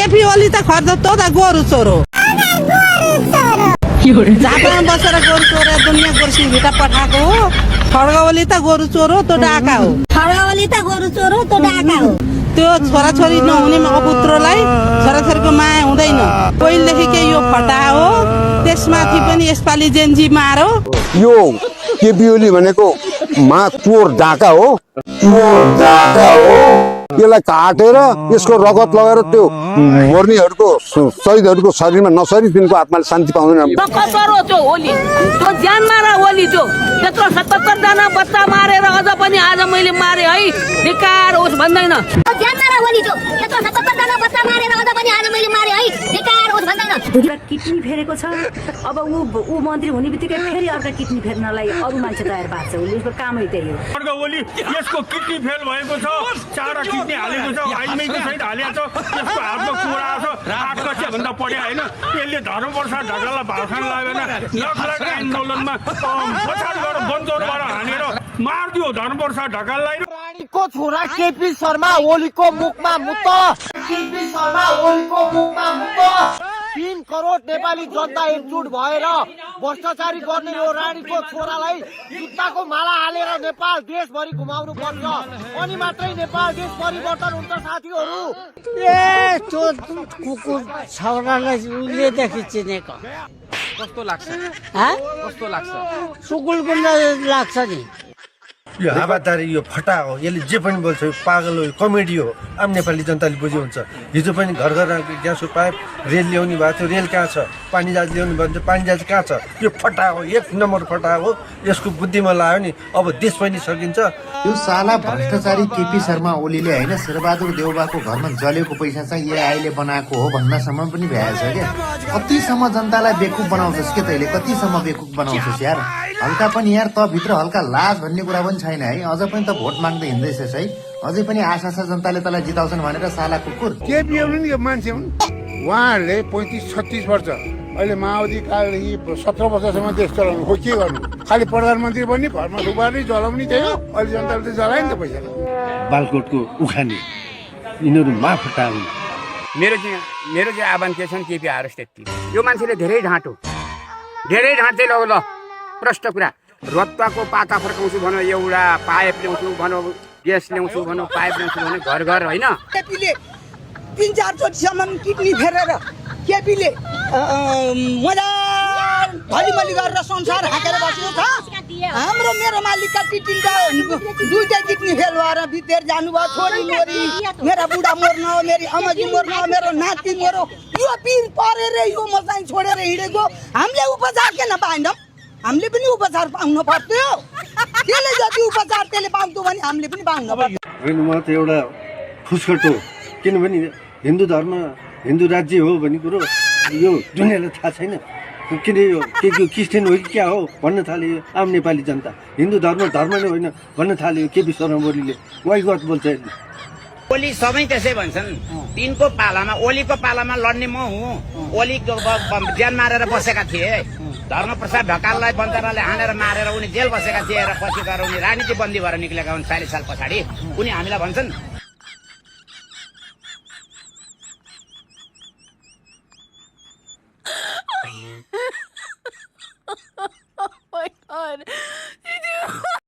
केपी ओली त खर्च त गोरु चोरो झापामा बसेर गोरु चोरो दुनियाँ गोर्सी भित्र पठाएको हो। खड्ग ओली त गोरु चोरो त डाका हो। खड्गवली त गोरु चोरो त डाका हो। त्यो छोराछोरी नहुने अपुत्रलाई छोराछोरीको माया हुँदैन। पहिलेदेखि यो फटा हो। त्यसमाथि पनि यसपालि जेन्जी मारो। यो केपी ओली भनेको मा चोर डाका हो। यसलाई काटेर यसको रगत लगाएर त्यो मर्नेहरूको शहीदहरूको शरीरमा नसरी तिनको आत्माले शान्ति पाउँदैन। ज्यान मारा ओली जो त्यत्रो 77 जना बच्चा मारेर अझ पनि आज मैले मारे है धिक्कार होस् भन्दैन। ज्यान मारा ओली जो त्यत्रो 77 जना बच्चा मारेर अझ पनि आज मैले मारे है धिक्कार होस् भन्दैन। किडनी फेरेको छ। अब ऊ मन्त्री हुने बित्तिकै फेरि अर्का किडनी फेर्नलाई अरू मान्छे तयार भएको छ। उसको कामै त्यही हो। खड्ग ओली यसको किडनी फेल भएको छ। चारवटा किडनी हालेको छ। आइमेको सहित हालेको छ। यसको हातमा कुरा छ। 8 कक्षा भन्दा पढ्या हैन। यसले धर्मप्रसाद ढकाललाई भाषण लागेन। नक्सलाइट आन्दोलनमा पछाडिबाट बन्दरबाट हानेर मार्दियो धर्मप्रसाद ढकाललाई। को छोरा केपी शर्मा ओलीको मुखमा मुत। केपी शर्मा ओलीको मुखमा मुत। 3 करोड नेपाली जनता एकजुट भएर भ्रष्टाचारी गर्ने यो रानीको छोरालाई जुत्ताको माला हालेर नेपाल देशभरि घुमाउनु पर्छ। अनि मात्रै नेपाल देश परिवर्तन हुन्छ साथीहरू। त्यो कुकुर छौरालाई उहिलेदेखि चिनेको कस्तो लाग्छ? कस्तो लाग्छ? सुकुल पनि लाग्छ नि। यो हावादारी यो फटा हो। यसले जे पनि बोल्छ यो पागल हो, यो कमेडी हो। आम नेपाली जनताले बुझ्यो हुन्छ। हिजो पनि घर घर ग्यासको पाइप रेल ल्याउने भएको थियो। रेल कहाँ छ? पानी जहाज ल्याउने भएको थियो। पानी जहाज कहाँ छ? यो फटा हो, 1 नम्बर फटा हो। यसको बुद्धिमा लाग्यो नि अब देश पनि सकिन्छ। यो साला भ्रष्टाचारी केपी शर्मा ओलीले होइन शेरबहादुर देउबाको घरमा जलेको पैसा चाहिँ एआईले बनाएको हो भन्नसम्म पनि भ्याएछ क्या। कतिसम्म जनतालाई बेकुफ बनाउँछस् के तैँले? कतिसम्म बेकुफ बनाउँछस् यार? हल्का पनि यार त भित्र हल्का लाज भन्ने कुरा पनि छैन है। अझ पनि त भोट माग्दै हिँड्दैछस् है। अझै पनि आशा छ जनताले तँलाई जिताउँछन् भनेर साला कुकुर। केपी ओली यो मान्छे हुन्। उहाँहरूले 35-36 वर्ष अहिले माओवादी कालदेखि 17 वर्षसम्म देश चलाउनु हो। के गर्नु? खालि प्रधानमन्त्री बन्ने, घरमा थुपार्ने, जलाउने त्यही हो। अहिले जनताले त जलायो नि त पैसा। बालकोटको उखाने यिनीहरू माफटा हुन्। मेरो चाहिँ आह्वान के छ नि केपी आरोस् त्यति। यो मान्छेले धेरै ढाँटो चाहिँ ल प्रष्ट कुरा। रत्ताको पाता फर्काउँछु भनौँ, एउटा पाइप ल्याउँछु भनौँ, ग्यास ल्याउँछु भनौँ, पाइप ल्याउँछु भने घर घर होइन। केपीले 3-4 चोटिसम्म किडनी फेरेर केपीले मजा भलिमली गरेर संसार हाँकेर बसेको छ। हाम्रो मेरो मालिकका किडनीका 2टा किडनी फेल भएर बितेर जानुभयो। छोरी मोरी, मेरा बुढा मर्न हो, मेरी अमजी मर्न हो, मेरो नाति मर्यो। यो पिर परेर यो म चाहिँ छोडेर हिँडेको। हामीले उपचार किन पाएनौँ? हामीले पनि उपचार पाउनु पर्थ्यो। त्यसले जति उपचार त्यसले पाउँथ्यो भने हामीले पनि पाउनु पर्थ्यो। होइन म त एउटा फुस्कट हो। किनभने हिन्दू धर्म हिन्दू राज्य हो भन्ने कुरो यो दुनियाँलाई थाहा छैन। किन यो के क्रिस्चियन हो कि क्या हो भन्न थाल्यो आम नेपाली जनता। हिन्दू धर्म नै होइन भन्न थाल्यो केपी शर्मा ओलीले। वाइगत बोल्छ। ओली सबै त्यसै भन्छन्। तिनको पालामा ओलीको पालामा लड्ने म हुँ। ओली ज्यान मारेर बसेका थिए। धर्मप्रसाद ढकाललाई बन्दराले हानेर मारेर उनी जेल बसेका थिए र पछि गएर उनी राजनीति बन्दी भएर निक्लेका हुन् 40 साल पछाडि। उनी हामीलाई भन्छन् Oh my God.